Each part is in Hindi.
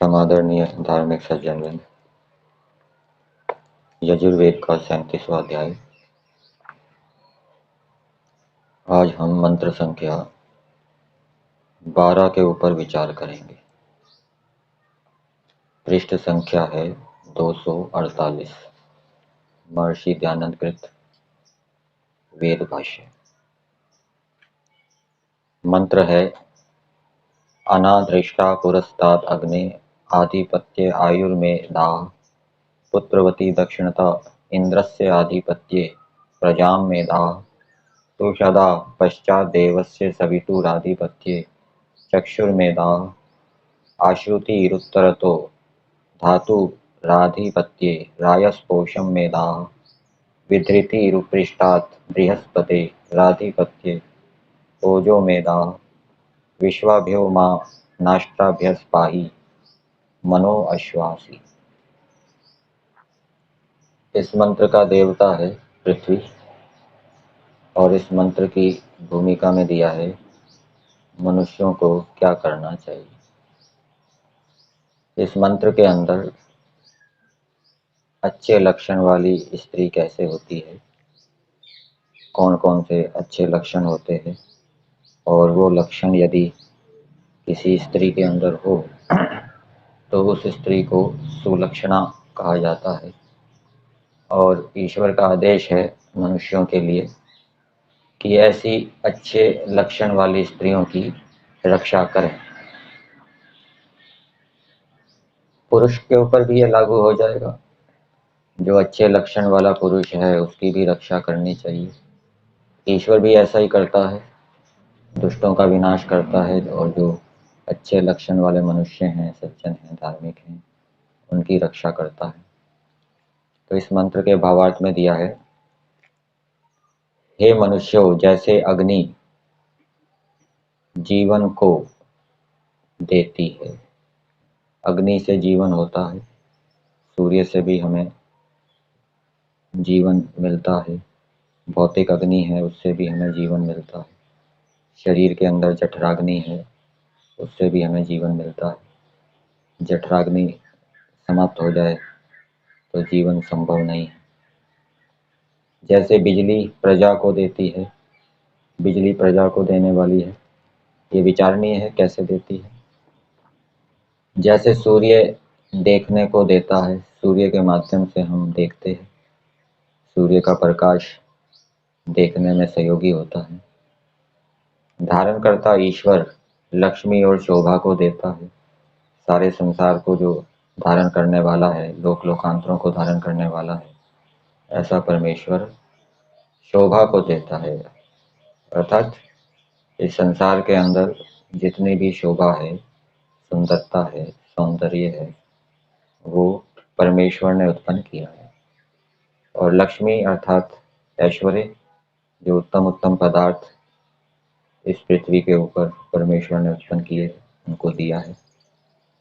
समादरणीय धार्मिक सज्जनवृंद, यजुर्वेद का 37वां अध्याय। आज हम मंत्र संख्या 12 के ऊपर विचार करेंगे। पृष्ठ संख्या है 248। महर्षि दयानंद कृत वेद भाष्य। मंत्र है अनाधृष्टा पुरस्तात् अग्ने आधिपत्ये आयुर्मे दाः पुत्रवती दक्षिणता इंद्रस्य आधिपत्ये प्रजां मे दाः सुषदा पश्चात् देवस्य सवितुराधिपत्ये चक्षुर्मेधाः आश्रुतिरुत्तरतो धातुराधिपत्ये रायस्पोषं मेधाः विधृतिरुपृष्ठात् बृहस्पतेराधिपत्ये ओजो मेधाः विश्वाभ्यो मा नाष्ट्राभ्यस्पाहि मनो अश्वासि। इस मंत्र का देवता है पृथ्वी और इस मंत्र की भूमिका में दिया है मनुष्यों को क्या करना चाहिए। इस मंत्र के अंदर अच्छे लक्षण वाली स्त्री कैसे होती है, कौन कौन से अच्छे लक्षण होते हैं, और वो लक्षण यदि किसी स्त्री के अंदर हो तो उस स्त्री को सुलक्षणा कहा जाता है। और ईश्वर का आदेश है मनुष्यों के लिए कि ऐसी अच्छे लक्षण वाली स्त्रियों की रक्षा करें। पुरुष के ऊपर भी यह लागू हो जाएगा। जो अच्छे लक्षण वाला पुरुष है उसकी भी रक्षा करनी चाहिए। ईश्वर भी ऐसा ही करता है, दुष्टों का विनाश करता है, और जो अच्छे लक्षण वाले मनुष्य हैं, सज्जन हैं, धार्मिक हैं, उनकी रक्षा करता है। तो इस मंत्र के भावार्थ में दिया है, हे मनुष्यों, जैसे अग्नि जीवन को देती है, अग्नि से जीवन होता है, सूर्य से भी हमें जीवन मिलता है, भौतिक अग्नि है उससे भी हमें जीवन मिलता है, शरीर के अंदर जठराग्नि है उससे भी हमें जीवन मिलता है। जठराग्नि समाप्त हो जाए तो जीवन संभव नहीं है। जैसे बिजली प्रजा को देती है, बिजली प्रजा को देने वाली है, ये विचारणीय है कैसे देती है। जैसे सूर्य देखने को देता है, सूर्य के माध्यम से हम देखते हैं, सूर्य का प्रकाश देखने में सहयोगी होता है। धारण करता ईश्वर लक्ष्मी और शोभा को देता है, सारे संसार को जो धारण करने वाला है, लोक लोकांतरों को धारण करने वाला है, ऐसा परमेश्वर शोभा को देता है। अर्थात इस संसार के अंदर जितनी भी शोभा है, सुंदरता है, सौंदर्य है, वो परमेश्वर ने उत्पन्न किया है। और लक्ष्मी अर्थात ऐश्वर्य, जो उत्तम उत्तम पदार्थ इस पृथ्वी के ऊपर परमेश्वर ने उत्पन्न किए, उनको दिया है।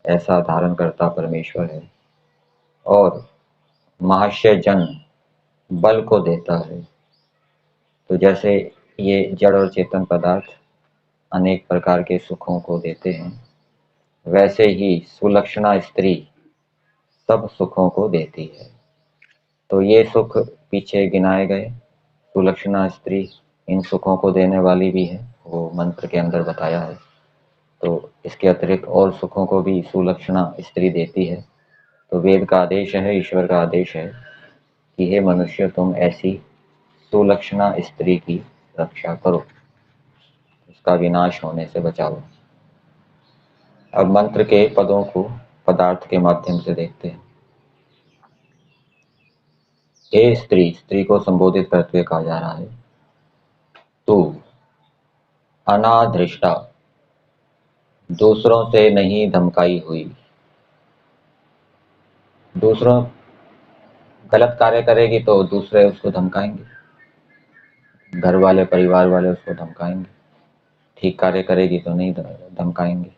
ऐसा धारण करता परमेश्वर है। और महाशय जन बल को देता है। तो जैसे ये जड़ और चेतन पदार्थ अनेक प्रकार के सुखों को देते हैं, वैसे ही सुलक्षणा स्त्री सब सुखों को देती है। तो ये सुख पीछे गिनाए गए, सुलक्षणा स्त्री इन सुखों को देने वाली भी है, वो मंत्र के अंदर बताया है। तो इसके अतिरिक्त और सुखों को भी सुलक्षणा स्त्री देती है। तो वेद का आदेश है, ईश्वर का आदेश है कि हे मनुष्य, तुम ऐसी सुलक्षणा स्त्री की रक्षा करो, उसका विनाश होने से बचाओ। अब मंत्र के पदों को पदार्थ के माध्यम से देखते हैं। हे स्त्री, स्त्री को संबोधित करते हुए कहा जा रहा है, तू अनाधृष्टा, दूसरों से नहीं धमकाई हुई। दूसरों गलत कार्य करेगी तो दूसरे उसको धमकाएंगे, घर वाले परिवार वाले उसको धमकाएंगे। ठीक कार्य करेगी तो नहीं धमकाएंगे।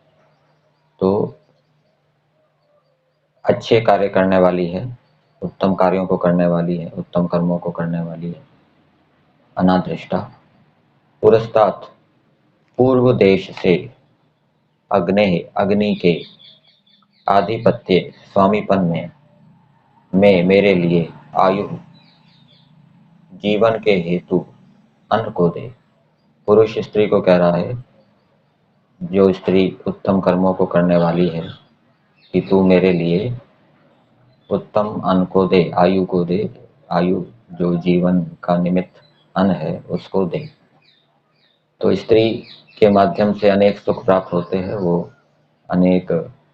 तो अच्छे कार्य करने वाली है, उत्तम कार्यों को करने वाली है, उत्तम कर्मों को करने वाली है। अनादृष्टा, पुरस्तात्, पूर्व देश से, अग्नि, अग्नि के, आधिपत्य स्वामीपन में मैं मेरे लिए आयु जीवन के हेतु अन्न को दे। पुरुष स्त्री को कह रहा है, जो स्त्री उत्तम कर्मों को करने वाली है, कि तू मेरे लिए उत्तम अन्न को दे, आयु को दे। आयु जो जीवन का निमित्त अन्न है उसको दे। तो स्त्री के माध्यम से अनेक सुख प्राप्त होते हैं। वो अनेक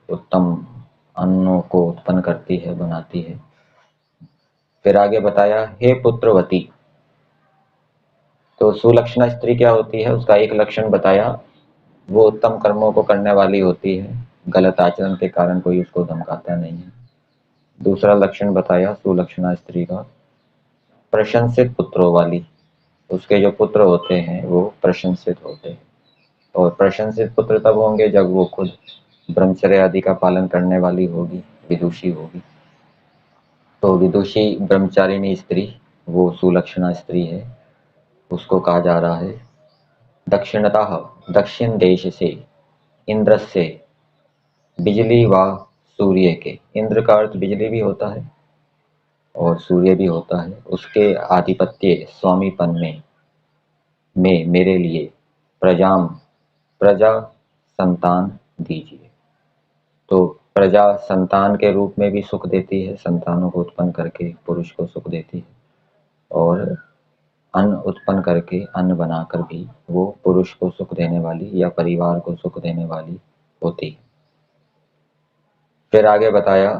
उत्तम अन्नों को उत्पन्न करती है, बनाती है। फिर आगे बताया, हे पुत्रवती। तो सुलक्षणा स्त्री क्या होती है, उसका एक लक्षण बताया, वो उत्तम कर्मों को करने वाली होती है, गलत आचरण के कारण कोई उसको धमकाता नहीं है। दूसरा लक्षण बताया सुलक्षणा स्त्री का, प्रशंसित पुत्रों वाली। उसके जो पुत्र होते हैं वो प्रशंसित होते हैं। और प्रशंसित पुत्र तब होंगे जब वो खुद ब्रह्मचर्य आदि का पालन करने वाली होगी, विदुषी होगी। तो विदुषी ब्रह्मचारिणी स्त्री वो सुलक्षणा स्त्री है। उसको कहा जा रहा है, दक्षिणतः दक्षिण देश से इंद्र से बिजली व सूर्य के। इंद्र का अर्थ बिजली भी होता है और सूर्य भी होता है। उसके आधिपत्य स्वामीपन में मैं मेरे लिए प्रजा संतान दीजिए। तो प्रजा संतान के रूप में भी सुख देती है, संतानों को उत्पन्न करके पुरुष को सुख देती है। और अन्न उत्पन्न करके, अन्न बनाकर भी वो पुरुष को सुख देने वाली या परिवार को सुख देने वाली होती है। फिर आगे बताया,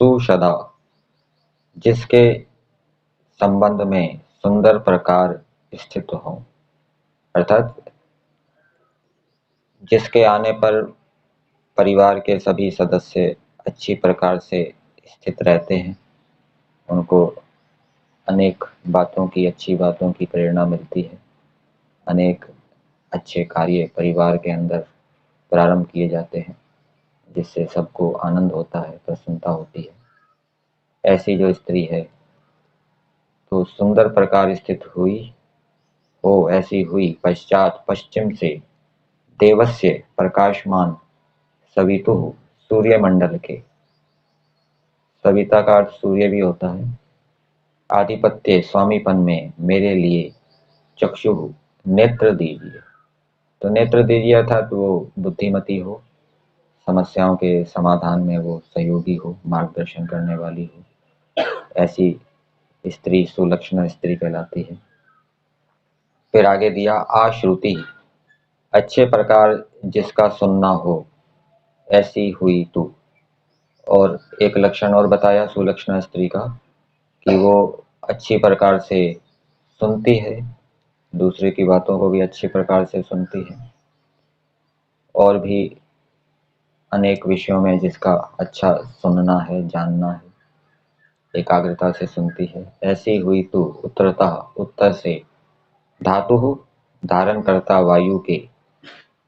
सुषदा, जिसके संबंध में सुंदर प्रकार स्थित हो। अर्थात जिसके आने पर परिवार के सभी सदस्य अच्छी प्रकार से स्थित रहते हैं, उनको अनेक बातों की, अच्छी बातों की प्रेरणा मिलती है। अनेक अच्छे कार्य परिवार के अंदर प्रारंभ किए जाते हैं, जिससे सबको आनंद होता है, प्रसन्नता होती है। ऐसी जो स्त्री है तो सुंदर प्रकार स्थित हुई हो, ऐसी हुई पश्चात पश्चिम से देवस्य प्रकाशमान सवितुः सूर्यमंडल के। सविता का अर्थ सूर्य भी होता है। आधिपत्य स्वामीपन में मेरे लिए चक्षु नेत्र दीजिए। तो नेत्र दीजिए अर्थात वो बुद्धिमती हो, समस्याओं के समाधान में वो सहयोगी हो, मार्गदर्शन करने वाली हो। ऐसी स्त्री सुलक्षणा स्त्री कहलाती है। फिर आगे दिया, आश्रुति, अच्छे प्रकार जिसका सुनना हो, ऐसी हुई तू। और एक लक्षण और बताया सुलक्षणा स्त्री का, कि वो अच्छी प्रकार से सुनती है, दूसरे की बातों को भी अच्छी प्रकार से सुनती है, और भी अनेक विषयों में जिसका अच्छा सुनना है, जानना है, एकाग्रता से सुनती है। ऐसी हुई तू उत्तरतः, उत्तर से धातु धारण करता वायु के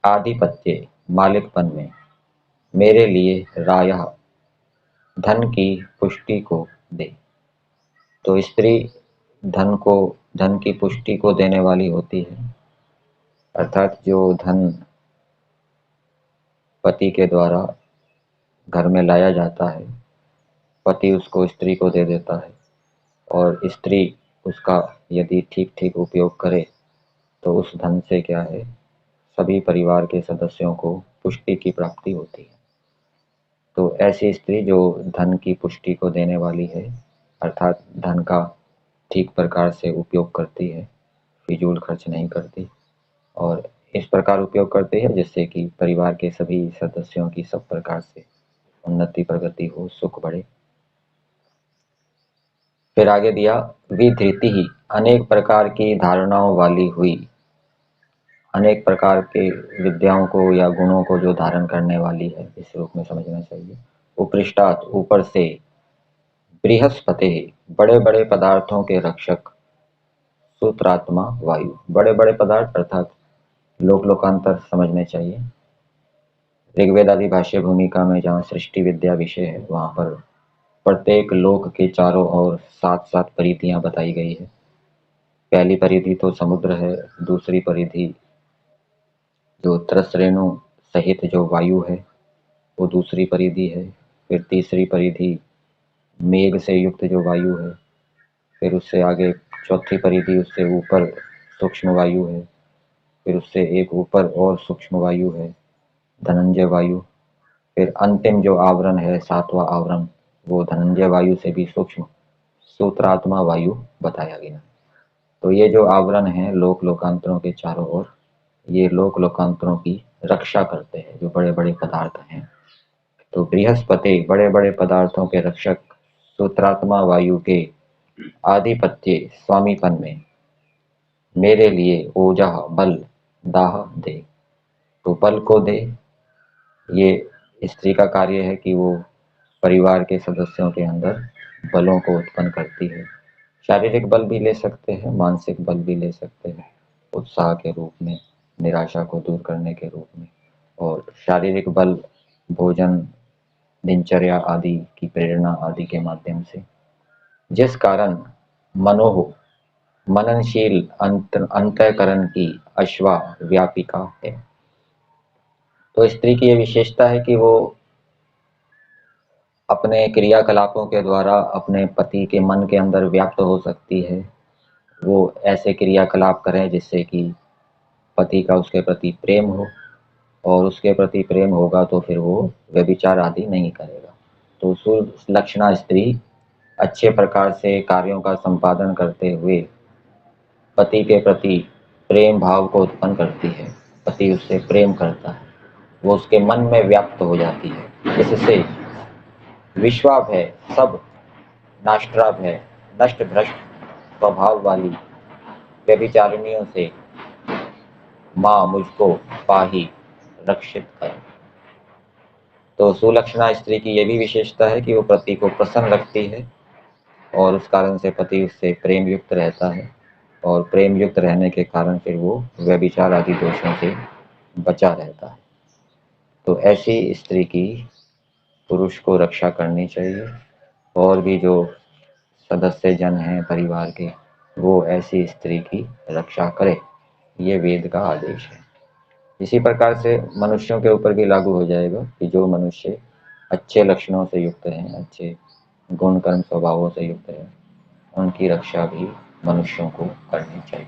आधिपत्य मालिकपन में मेरे लिए रायः धन की पुष्टि को दे। तो स्त्री धन की पुष्टि को देने वाली होती है। अर्थात जो धन पति के द्वारा घर में लाया जाता है, पति उसको स्त्री को दे देता है, और स्त्री उसका यदि ठीक ठीक उपयोग करे तो उस धन से क्या है, सभी परिवार के सदस्यों को पुष्टि की प्राप्ति होती है। तो ऐसी स्त्री जो धन की पुष्टि को देने वाली है, अर्थात धन का ठीक प्रकार से उपयोग करती है, फिजूल खर्च नहीं करती, और इस प्रकार उपयोग करती है जिससे कि परिवार के सभी सदस्यों की सब प्रकार से उन्नति प्रगति हो, सुख बढ़े। फिर आगे दिया, विधृति ही, अनेक प्रकार की धारणाओं वाली हुई। अनेक प्रकार के विद्याओं को या गुणों को जो धारण करने वाली है, इस रूप में समझना चाहिए। उपृष्ठात, ऊपर से, बृहस्पति, बड़े बड़े पदार्थों के रक्षक, सूत्रात्मा वायु, बड़े बड़े पदार्थ अर्थात लोक लोकांतर समझने चाहिए। ऋग्वेद आदि भाष्य भूमिका में जहाँ सृष्टि विद्या विषय है, वहां पर प्रत्येक लोक के चारों ओर 7-7 परिधियां बताई गई है। पहली परिधि तो समुद्र है, दूसरी परिधि जो त्रसरेणु सहित जो वायु है, वो दूसरी परिधि है। फिर तीसरी परिधि मेघ से युक्त जो वायु है। फिर उससे आगे चौथी परिधि, उससे ऊपर सूक्ष्म वायु है। फिर उससे एक ऊपर और सूक्ष्म वायु है, धनंजय वायु। फिर अंतिम जो आवरण है, सातवां आवरण, वो धनंजय वायु से भी सूक्ष्म सूत्रात्मा वायु बताया गया। तो ये जो आवरण है लोक लोकांतरों के चारों ओर, ये लोक लोकांतरों की रक्षा करते हैं, जो बड़े बड़े पदार्थ हैं। तो बृहस्पति बड़े बड़े पदार्थों के रक्षक सूत्रात्मा वायु के आधिपत्य स्वामीपन में मेरे लिए ऊर्जा बल दाह दे। तो बल को दे, ये स्त्री का कार्य है कि वो परिवार के सदस्यों के अंदर बलों को उत्पन्न करती है। शारीरिक बल भी ले सकते हैं, मानसिक बल भी ले सकते हैं, उत्साह के रूप में, निराशा को दूर करने के रूप में। और शारीरिक बल भोजन, दिनचर्या आदि की प्रेरणा आदि के माध्यम से, जिस कारण मनोह मननशील अंतःकरण की अश्वा व्यापिका है। तो स्त्री की यह विशेषता है कि वो अपने क्रियाकलापों के द्वारा अपने पति के मन के अंदर व्याप्त हो सकती है। वो ऐसे क्रियाकलाप करें जिससे कि पति का उसके प्रति प्रेम हो, और उसके प्रति प्रेम होगा तो फिर वो व्यभिचार आदि नहीं करेगा। तो सुलक्षणा स्त्री अच्छे प्रकार से कार्यों का संपादन करते हुए पति के प्रति प्रेम भाव को उत्पन्न करती है। पति उससे प्रेम करता है, वो उसके मन में व्याप्त हो जाती है। इससे विश्वाभ है सब नाष्ट्राभ है नष्ट भ्रष्ट स्वभाव वाली व्यभिचारिणियों से माँ मुझको पाही रक्षित कर। तो सुलक्षणा स्त्री की यह भी विशेषता है कि वो पति को प्रसन्न रखती है, और उस कारण से पति उससे प्रेम युक्त रहता है, और प्रेम युक्त रहने के कारण फिर वो व्यभिचार आदि दोषों से बचा रहता है। तो ऐसी स्त्री की पुरुष को रक्षा करनी चाहिए, और भी जो सदस्य जन हैं परिवार के, वो ऐसी स्त्री की रक्षा करे। ये वेद का आदेश है। इसी प्रकार से मनुष्यों के ऊपर भी लागू हो जाएगा कि जो मनुष्य अच्छे लक्षणों से युक्त हैं, अच्छे गुण कर्म स्वभावों से युक्त हैं, उनकी रक्षा भी मनुष्यों को करनी चाहिए।